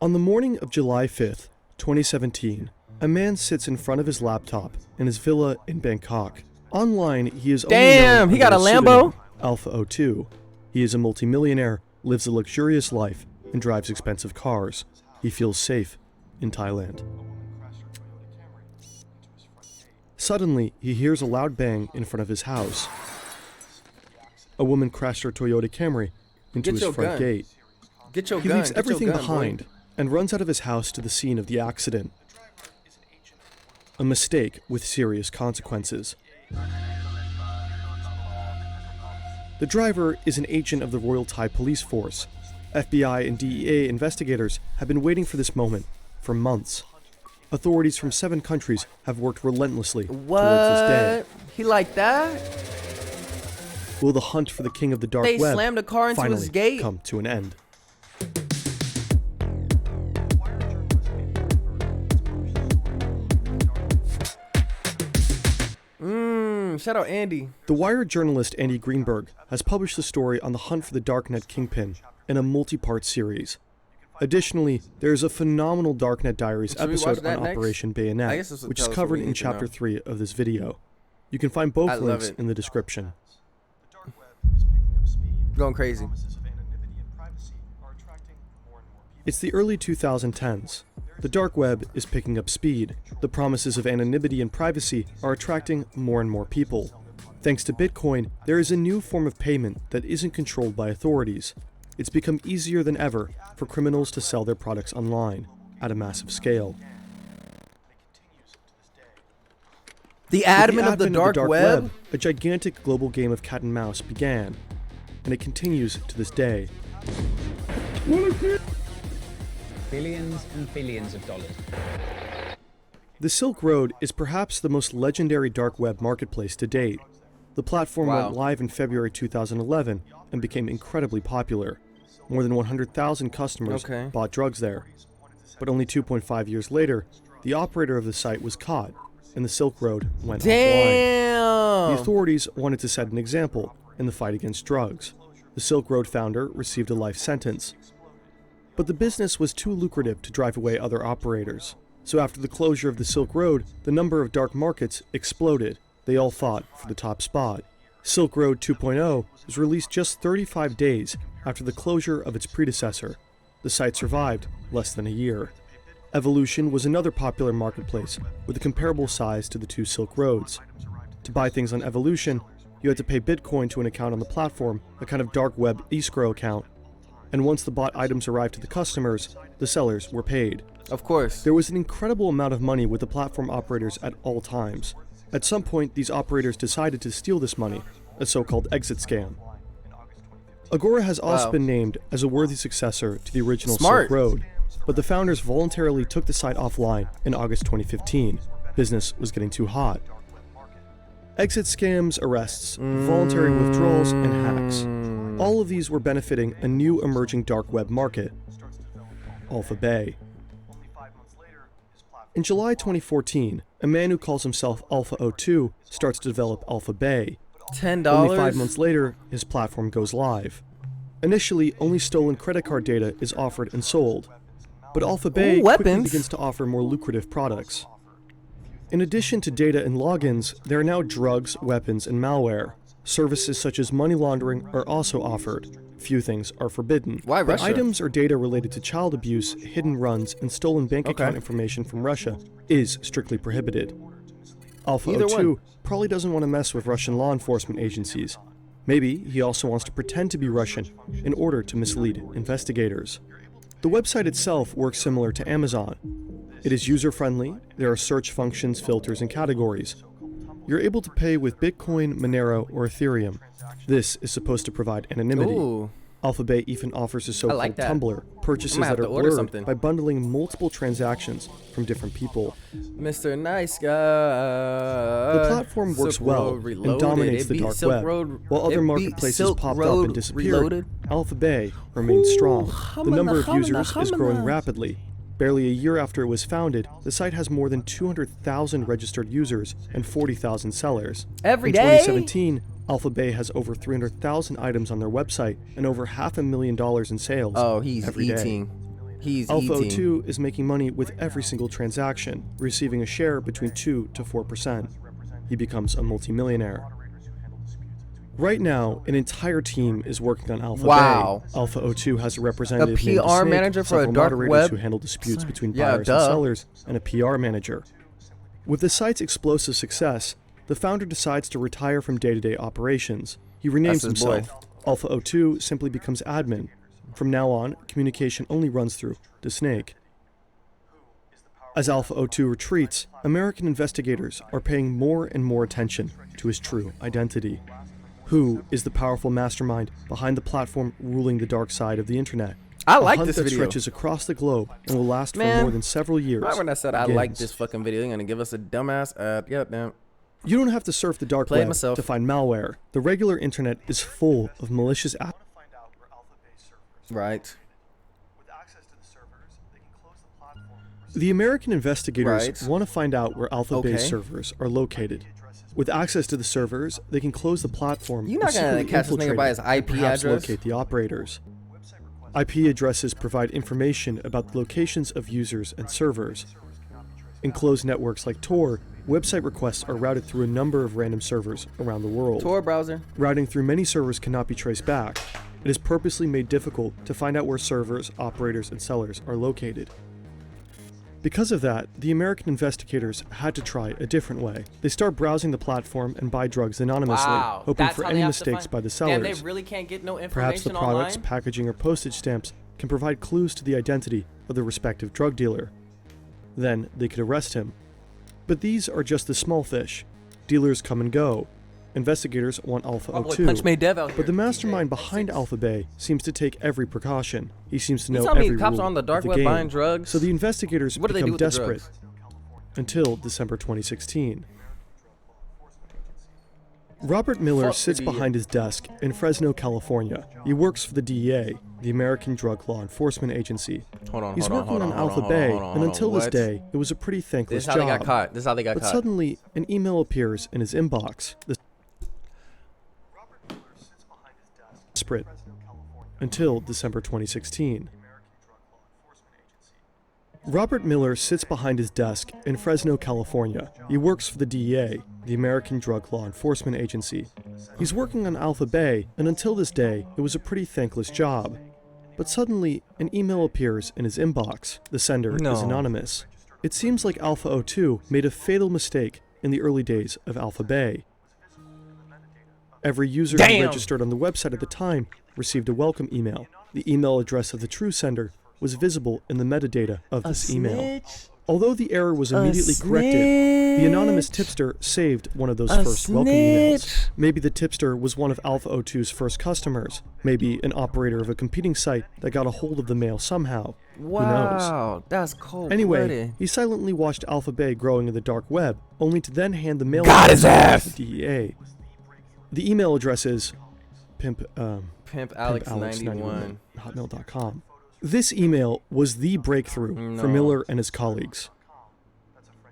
On the morning of July 5th, 2017, a man sits in front of his laptop in his villa in Bangkok. Online, he is Damn, he got a Lambo? Alpha 02. He is a multimillionaire, lives a luxurious life, and drives expensive cars. He feels safe in Thailand. Suddenly, he hears a loud bang in front of his house. A woman crashed her Toyota Camry into his front gate. Get your He gun. leaves Get everything your gun, behind boy. and runs out of his house to the scene of the accident. A mistake with serious consequences. The driver is an agent of the Royal Thai Police Force. FBI and DEA investigators have been waiting for this moment for months. Authorities from 7 countries have worked relentlessly towards this day. He like that? Will the hunt for the king of the dark They web slammed a car into finally his gate. come to an end? Shout out Andy. The Wired journalist Andy Greenberg has published the story on the hunt for the Darknet Kingpin in a multi-part series. Additionally, there is a phenomenal Darknet Diaries Should we watch episode that on next? Operation I Bayonet, guess this will which tell is us what covered we in need to Chapter know. 3 of this video. You can find both I love links it. in the description. Going crazy. It's the early 2010s. The dark web is picking up speed. The promises of anonymity and privacy are attracting more and more people. Thanks to Bitcoin, there is a new form of payment that isn't controlled by authorities. It's become easier than ever for criminals to sell their products online at a massive scale. The With admin of the advent dark web? a gigantic global game of cat and mouse began, and it continues to this day. Billions and billions of dollars. The Silk Road is perhaps the most legendary dark web marketplace to date. The platform went live in February 2011 and became incredibly popular. More than 100,000 customers bought drugs there. But only 2.5 years later, the operator of the site was caught, and the Silk Road went offline. Damn! The authorities wanted to set an example in the fight against drugs. The Silk Road founder received a life sentence. But the business was too lucrative to drive away other operators. So after the closure of the Silk Road, the number of dark markets exploded. They all fought for the top spot. Silk Road 2.0 was released just 35 days after the closure of its predecessor. The site survived less than a year. Evolution was another popular marketplace with a comparable size to the two Silk Roads. To buy things on Evolution, you had to pay Bitcoin to an account on the platform, a kind of dark web escrow account. And once the bought items arrived to the customers, the sellers were paid. Of course. There was an incredible amount of money with the platform operators at all times. At some point, these operators decided to steal this money, a so-called exit scam. Agora has also been named as a worthy successor to the original Silk Road, but the founders voluntarily took the site offline in August 2015. Business was getting too hot. Exit scams, arrests, voluntary withdrawals, and hacks. All of these were benefiting a new emerging dark web market, Alpha Bay. In July 2014, a man who calls himself Alpha 02 starts to develop Alpha Bay. $10? Only 5 months later, his platform goes live. Initially, only stolen credit card data is offered and sold, but Alpha Bay quickly begins to offer more lucrative products. In addition to data and logins, there are now drugs, weapons, and malware. Services such as money laundering are also offered. Few things are forbidden. Why but Russia? Items or data related to child abuse, hidden runs, and stolen bank account information from Russia is strictly prohibited. Alpha 02 probably doesn't want to mess with Russian law enforcement agencies. Maybe he also wants to pretend to be Russian in order to mislead investigators. The website itself works similar to Amazon. It is user-friendly, there are search functions, filters, and categories. You're able to pay with Bitcoin, Monero, or Ethereum. This is supposed to provide anonymity. Ooh. Alpha Bay even offers a so-called like that. tumbler, purchases that are blurred by bundling multiple transactions from different people. Mr. Nice Guy. The platform works well and dominates the dark web. While other marketplaces popped up and disappeared, Alpha Bay remains strong. The number of users is growing rapidly. Barely a year after it was founded, the site has more than 200,000 registered users and 40,000 sellers. Every day? In 2017, Alpha Bay has over 300,000 items on their website and over $500,000 in sales. Oh, he's every eating. day. He's Alpha eating. 02 is making money with every single transaction, receiving a share between 2 to 4%. He becomes a multimillionaire. Right now, an entire team is working on Alpha Wow. Bay. Alpha 02 has a representative named PR Snake, manager for a several dark moderators web? who handle disputes between Yeah, buyers duh. and sellers, and a PR manager. With the site's explosive success, the founder decides to retire from day-to-day operations. He renames That's his boy. himself. Alpha 02 simply becomes admin. From now on, communication only runs through the Snake. As Alpha 02 retreats, American investigators are paying more and more attention to his true identity. Who is the powerful mastermind behind the platform ruling the dark side of the internet? I A like hunt this that video. stretches across the globe and will last Man, for more than several years. Right when I said I like begins. this fucking video, they're gonna give us a dumbass ad. Yep, damn. You don't have to surf the dark Play it web myself. to find malware. The regular internet is full of malicious apps. Right. The American investigators Right. want to find out where Alpha-based Okay. servers are located. With access to the servers, they can close the platform. You're not and gonna secretly catch this nigga infiltrate by it his and IP perhaps address. locate the operators. IP addresses provide information about the locations of users and servers. In closed networks like Tor, website requests are routed through a number of random servers around the world. Tor browser. Routing through many servers cannot be traced back. It is purposely made difficult to find out where servers, operators, and sellers are located. Because of that, the American investigators had to try a different way. They start browsing the platform and buy drugs anonymously, Wow. hoping That's for how any they have to mistakes find- by the Damn, sellers. they really can't get no Perhaps the information products, online. packaging, or postage stamps can provide clues to the identity of the respective drug dealer. Then they could arrest him. But these are just the small fish. Dealers come and go. Investigators want Alpha My boy 02. Punch May Dev out here. But the mastermind DJ. behind Alpha Bay seems to take every precaution. He seems to You know tell me every cops rule are on the of dark the web game. buying drugs? So the investigators What do they do become with the desperate drugs? until December 2016. Robert Miller Fuck the sits DEA. behind his desk in Fresno, California. He works for the DEA, the American Drug Law Enforcement Agency. Hold on, He's hold on, working hold on on, hold Alpha on, Bay, hold on, and hold until on. this What? day, it was a pretty This thankless is how they got job. caught. This is how they got But caught. suddenly, an email appears in his inbox. Desperate until December 2016. Robert Miller sits behind his desk in Fresno, California. He works for the DEA, the American Drug Law Enforcement Agency. He's working on Alpha Bay, and until this day, it was a pretty thankless job. But suddenly, an email appears in his inbox. The sender No. is anonymous. It seems like Alpha 02 made a fatal mistake in the early days of Alpha Bay. Every user who Damn. registered on the website at the time received a welcome email. The email address of the true sender was visible in the metadata of this email. Although the error was immediately corrected, the anonymous tipster saved one of those first welcome emails. Maybe the tipster was one of Alpha 02's first customers. Maybe an operator of a competing site that got a hold of the mail somehow. Who knows? Wow, that's cold. Anyway, he silently watched Alpha Bay growing in the dark web, only to then hand the mail Got his address ass! to the DEA. The email address is Pimp Alex pimpalex91 91. at hotmail.com. This email was the breakthrough for No. Miller and his colleagues.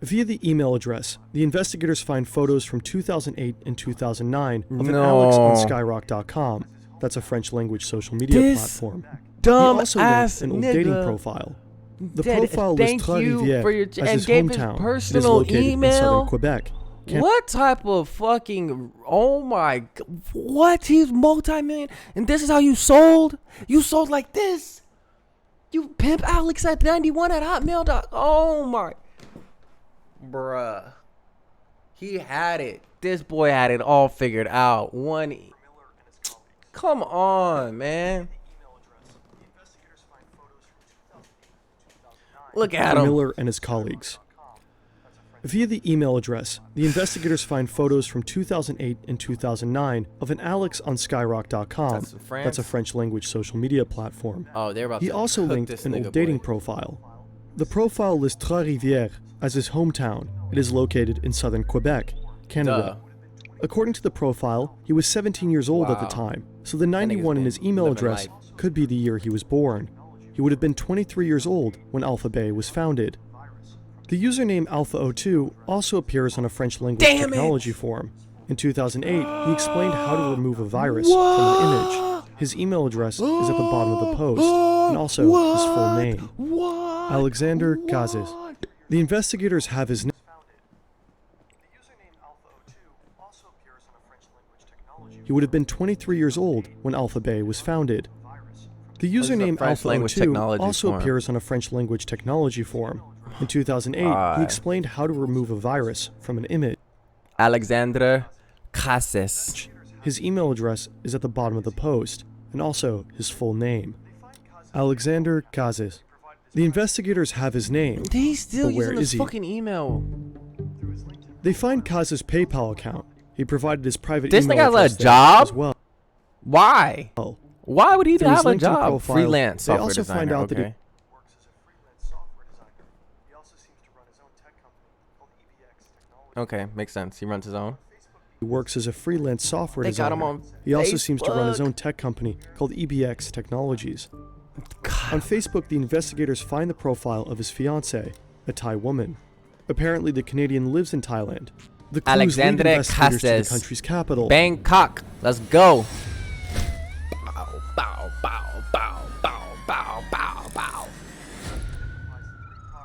Via the email address, the investigators find photos from 2008 and 2009 of an No. Alex on Skyrock.com. That's a French language social media This platform. Dumb He also ass linked an old dating nigga. profile. The Did- profile was thank Trois you Rivières for your as and his gave his hometown. It is personal located in email? southern Quebec. What type of fucking, oh my, what? He's multi-million, and this is how you sold? You sold like this? You pimp Alex at 91 at hotmail. Oh my. Bruh. He had it. This boy had it all figured out. Come on, man. Look at him. Miller and his colleagues. Via the email address, the investigators find photos from 2008 and 2009 of an Alex on Skyrock.com. That's in France? That's a French language social media platform. Oh, they're about He to also cook linked this an nigga, old dating boy. profile. The profile lists Trois Rivières as his hometown. It is located in southern Quebec, Canada. According to the profile, he was 17 years old at the Wow. time, so the 91 in been his email living address life. could be the year he was born. He would have been 23 years old when Alpha Bay was founded. The username Alpha 02 also appears on a French language Damn it! technology forum. In 2008, he explained how to remove a virus from an image. His email address is at the bottom of the post, and also his full name. What? Alexander Kazis. The investigators have his name. He would have been 23 years old when Alpha Bay was founded. The username French language Alpha02 technology also forum. appears on a French language technology forum. In 2008, he explained how to remove a virus from an image. Alexandre Cassis. His email address is at the bottom of the post, and also his full name. Alexander Kazis. The investigators have his name. He's still But where using is his he? fucking email. They find Kaz's PayPal account. He provided his private This email nigga has a address there job? as well. Why? Why would he even Through his have a LinkedIn job? profile, Freelance they software also designer. find out that he- Okay. Okay, makes sense. He runs his own. He works as a freelance software They got designer. him on He also seems to run his Facebook. own tech company called EBX Technologies. On Facebook, the investigators find the profile of his fiancée, a Thai woman. Apparently, the Canadian lives in Thailand. The clues lead Alexandre investigators to the Cassis. country's capital, Bangkok. Let's go. Bow, bow, bow, bow, bow, bow, bow, bow.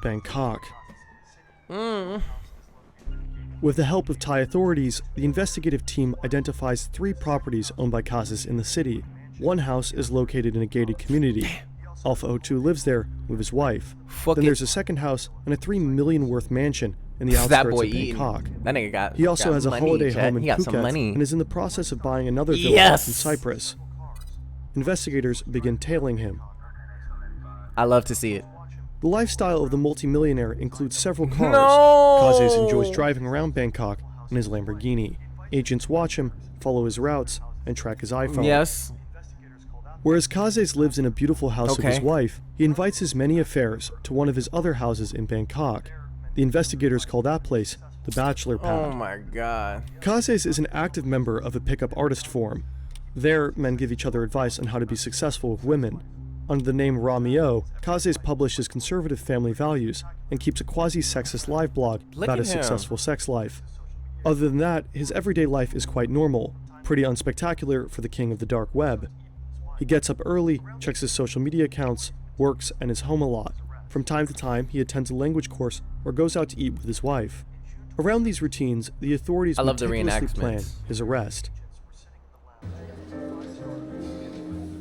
Bangkok. With the help of Thai authorities, the investigative team identifies 3 properties owned by Casas in the city. One house is located in a gated community. Alpha02 lives there with his wife. Fuck Then it. there's a second house and a $3 million worth mansion in the That outskirts boy of eating. Bangkok. That nigga got. He also got has a money, holiday Chet. home in He got some Phuket money. and is in the process of buying another villa Yes! in Cyprus. Investigators begin tailing him. I love to see it. The lifestyle of the multimillionaire includes several cars. No! Kazes enjoys driving around Bangkok in his Lamborghini. Agents watch him, follow his routes, and track his iPhone. Yes. Whereas Kazes lives in a beautiful house with his Okay. wife, he invites his many affairs to one of his other houses in Bangkok. The investigators call that place the Bachelor Pad. Oh my god. Kazes is an active member of a pickup artist forum. There, men give each other advice on how to be successful with women. Under the name Ramio, Kazes publishes conservative family values and keeps a quasi-sexist live blog Look about at his him. successful sex life. Other than that, his everyday life is quite normal, pretty unspectacular for the king of the dark web. He gets up early, checks his social media accounts, works, and is home a lot. From time to time, he attends a language course or goes out to eat with his wife. Around these routines, the authorities I love the meticulously plan reenactments. his arrest.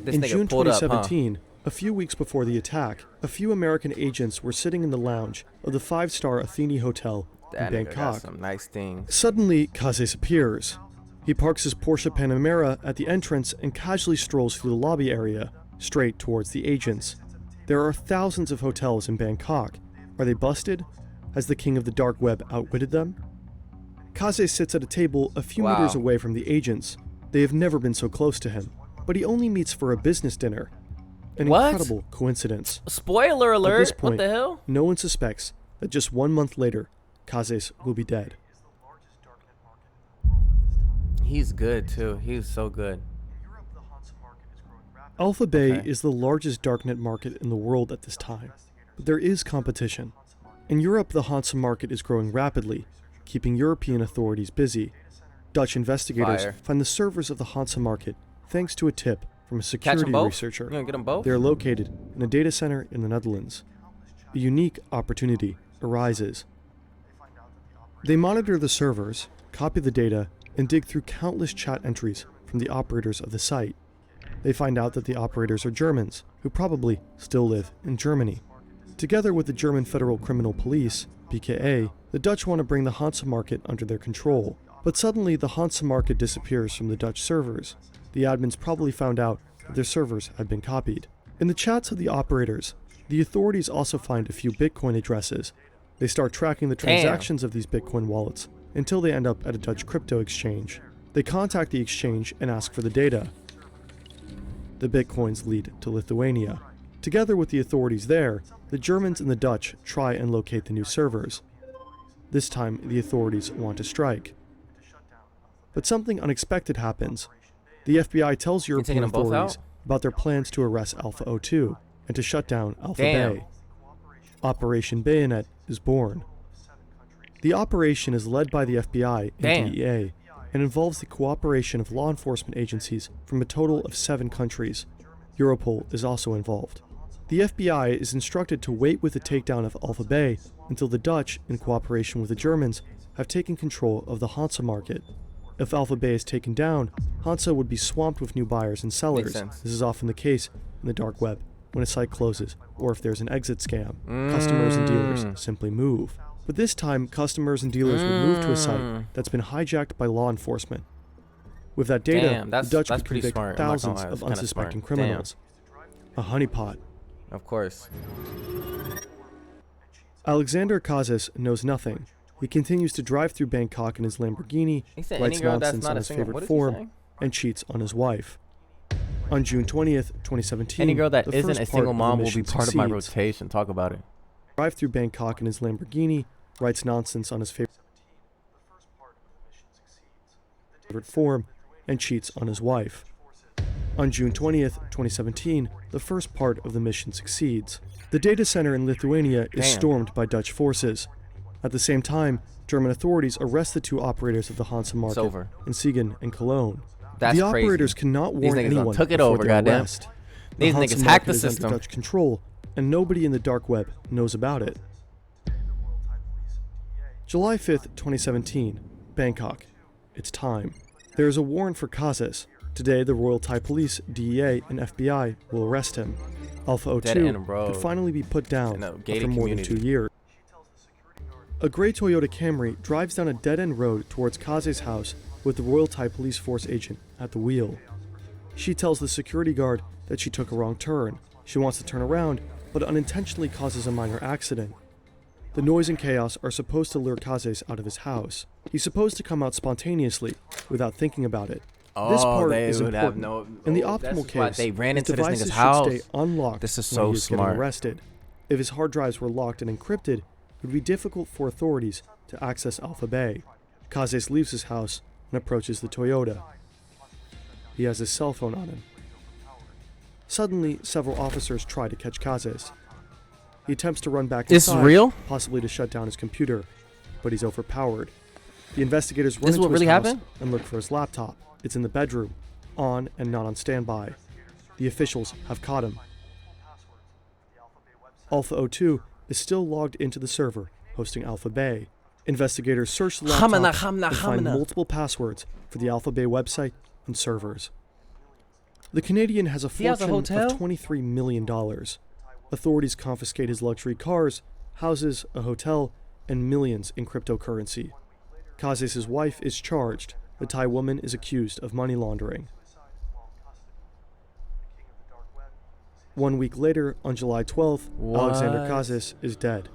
This In nigga June pulled up, huh? 2017, a few weeks before the attack, a few American agents were sitting in the lounge of the 5-star Athene Hotel That in nigga got Bangkok. some nice things. Suddenly, Kazes appears. He parks his Porsche Panamera at the entrance and casually strolls through the lobby area, straight towards the agents. There are thousands of hotels in Bangkok. Are they busted? Has the king of the dark web outwitted them? Kazes sits at a table a few Wow. meters away from the agents. They have never been so close to him, but he only meets for a business dinner. An What? incredible coincidence. Spoiler At this alert. point, What the hell? no one suspects that just 1 month later, Kazes will be dead. He's good too. He's so good. Alpha Bay Okay. is the largest darknet market in the world at this time, but there is competition. In Europe, the Hansa market is growing rapidly, keeping European authorities busy. Dutch investigators Fire. find the servers of the Hansa market thanks to a tip from a Catch security them both. researcher. You gonna get them both? They are located in a data center in the Netherlands. A unique opportunity arises. They monitor the servers, copy the data, and dig through countless chat entries from the operators of the site. They find out that the operators are Germans, who probably still live in Germany. Together with the German Federal Criminal Police, BKA, the Dutch want to bring the Hansa market under their control. But suddenly, the Hansa market disappears from the Dutch servers. The admins probably found out that their servers had been copied. In the chats of the operators, the authorities also find a few Bitcoin addresses. They start tracking the Damn. transactions of these Bitcoin wallets until they end up at a Dutch crypto exchange. They contact the exchange and ask for the data. The Bitcoins lead to Lithuania. Together with the authorities there, the Germans and the Dutch try and locate the new servers. This time, the authorities want to strike. But something unexpected happens. The FBI tells European taking them both authorities out? about their plans to arrest Alpha02 and to shut down Alpha Damn. Bay. Operation Bayonet is born. The operation is led by the FBI and Damn. DEA. and involves the cooperation of law enforcement agencies from a total of 7 countries. Europol is also involved. The FBI is instructed to wait with the takedown of Alpha Bay until the Dutch, in cooperation with the Germans, have taken control of the Hansa market. If Alpha Bay is taken down, Hansa would be swamped with new buyers and sellers. Makes sense. This is often the case in the dark web when a site closes, or if there's an exit scam. Customers and dealers simply move. But this time, customers and dealers would move to a site that's been hijacked by law enforcement. With that data, Damn, the Dutch that's would pretty convict smart. I'm not gonna thousands lie, of that's kinda unsuspecting smart. criminals. A honeypot. Of course. Alexander Kazis knows nothing. He continues to drive through Bangkok in his Lamborghini, He said writes any girl that's nonsense not on a his single. favorite What is he forum, saying? and cheats on his wife. On June 20th, 2017, Any girl that the isn't first a part single of the mom will be mission part of my succeeds. rotation. Talk about it. Drive through Bangkok in his Lamborghini, writes nonsense on his favorite forum, and cheats on his wife. On June 20th, 2017, the first part of the mission succeeds. The data center in Lithuania is Damn. stormed by Dutch forces. At the same time, German authorities arrest the 2 operators of the Hansa market over. in Siegen and Cologne. That's the crazy. operators cannot These warn niggas done anyone took it before over, their goddamn. arrest. These Hansa niggas hacked market the is under system. Dutch control, and nobody in the dark web knows about it. July 5th, 2017, Bangkok. It's time. There is a warrant for Kazis. Today, the Royal Thai Police, DEA, and FBI will arrest him. Alpha Dead 02 end road. could finally be put down In a after gated more than community. 2 years. A gray Toyota Camry drives down a dead-end road towards Kazis' house with the Royal Thai Police Force agent at the wheel. She tells the security guard that she took a wrong turn. She wants to turn around, but unintentionally causes a minor accident. The noise and chaos are supposed to lure Kazis out of his house. He's supposed to come out spontaneously, without thinking about it. This part they is would important. have no. In the oh, that's optimal just why case, they ran his into this devices nigga's should house. stay unlocked This is when so he is smart. getting arrested. If his hard drives were locked and encrypted, it would be difficult for authorities to access Alpha Bay. Kazis leaves his house and approaches the Toyota. He has his cell phone on him. Suddenly, several officers try to catch Kazis. He attempts to run back This is inside, real? possibly to shut down his computer, but he's overpowered. The investigators run This is into what his really house happened? and look for his laptop. It's in the bedroom, on and not on standby. The officials have caught him. Alpha 02 is still logged into the server hosting Alpha Bay. Investigators search the laptop and find multiple passwords for the Alpha Bay website and servers. The Canadian has a He has a fortune hotel? of $23 million. Authorities confiscate his luxury cars, houses, a hotel, and millions in cryptocurrency. Kazis' wife is charged. The Thai woman is accused of money laundering. 1 week later, on July 12th, Alexander What? Kazis is dead.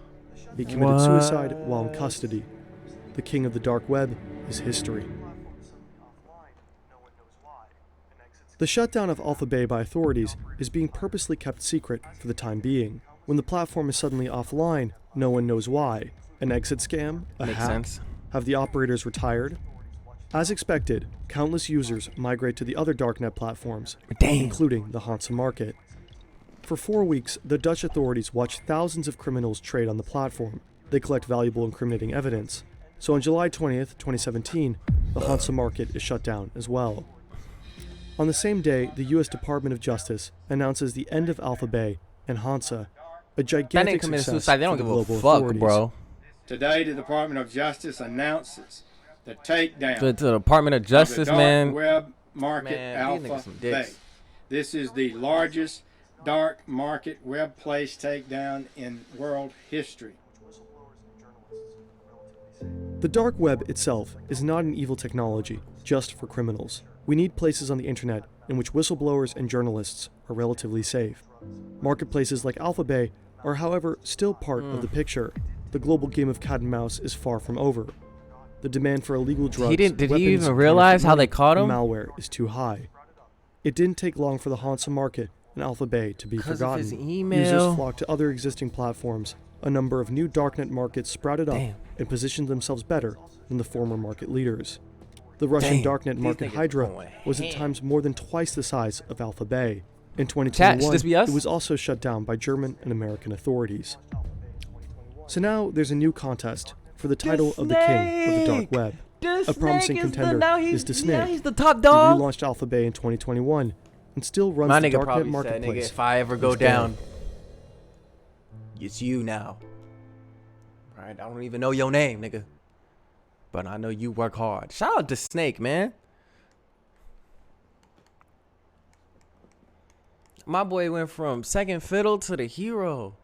He committed suicide while in custody. The king of the dark web is history. The shutdown of Alpha Bay by authorities is being purposely kept secret for the time being. When the platform is suddenly offline, no one knows why. An exit scam? A Makes hack? sense. Have the operators retired? As expected, countless users migrate to the other darknet platforms, Damn. including the Hansa market. For 4 weeks, the Dutch authorities watch thousands of criminals trade on the platform. They collect valuable incriminating evidence. So on July 20th, 2017, the Hansa market is shut down as well. On the same day, the U.S. Department of Justice announces the end of Alpha Bay and Hansa, a That gigantic nigga committed success suicide. They don't for give the a global fuck, authorities. bro. Today, the Department of Justice announces the takedown To the Department of of Justice, the dark man. web market Man, these niggas Alpha some Bay. dicks. This is the largest dark market web place takedown in world history. The dark web itself is not an evil technology just for criminals. We need places on the internet in which whistleblowers and journalists are relatively safe. Marketplaces like Alpha Bay are, however, still part of the picture. The global game of cat and mouse is far from over. The demand for illegal drugs, Did he weapons, even and realize counterfeit how they money caught and him? malware is too high. It didn't take long for the Hansa market and Alpha Bay to be 'Cause of forgotten. his Users email. flocked to other existing platforms. A number of new darknet markets sprouted up Damn. and positioned themselves better than the former market leaders. The Russian Damn, darknet these market niggas Hydra going was at ham. times more than twice the size of Alpha Bay. In Chat, 2021, should this be us? it was also shut down by German and American authorities. So now there's a new contest for the title of the king of the dark web. This A promising Snake is contender now is the Snake. Yeah, he's the top He dog. relaunched Alpha Bay in 2021 and still runs My the nigga darknet probably said, marketplace. nigga, if I ever go He's dead. down, it's you now. Right? I don't even know your name, nigga. But I know you work hard. Shout out to Snake, man. My boy went from second fiddle to the hero.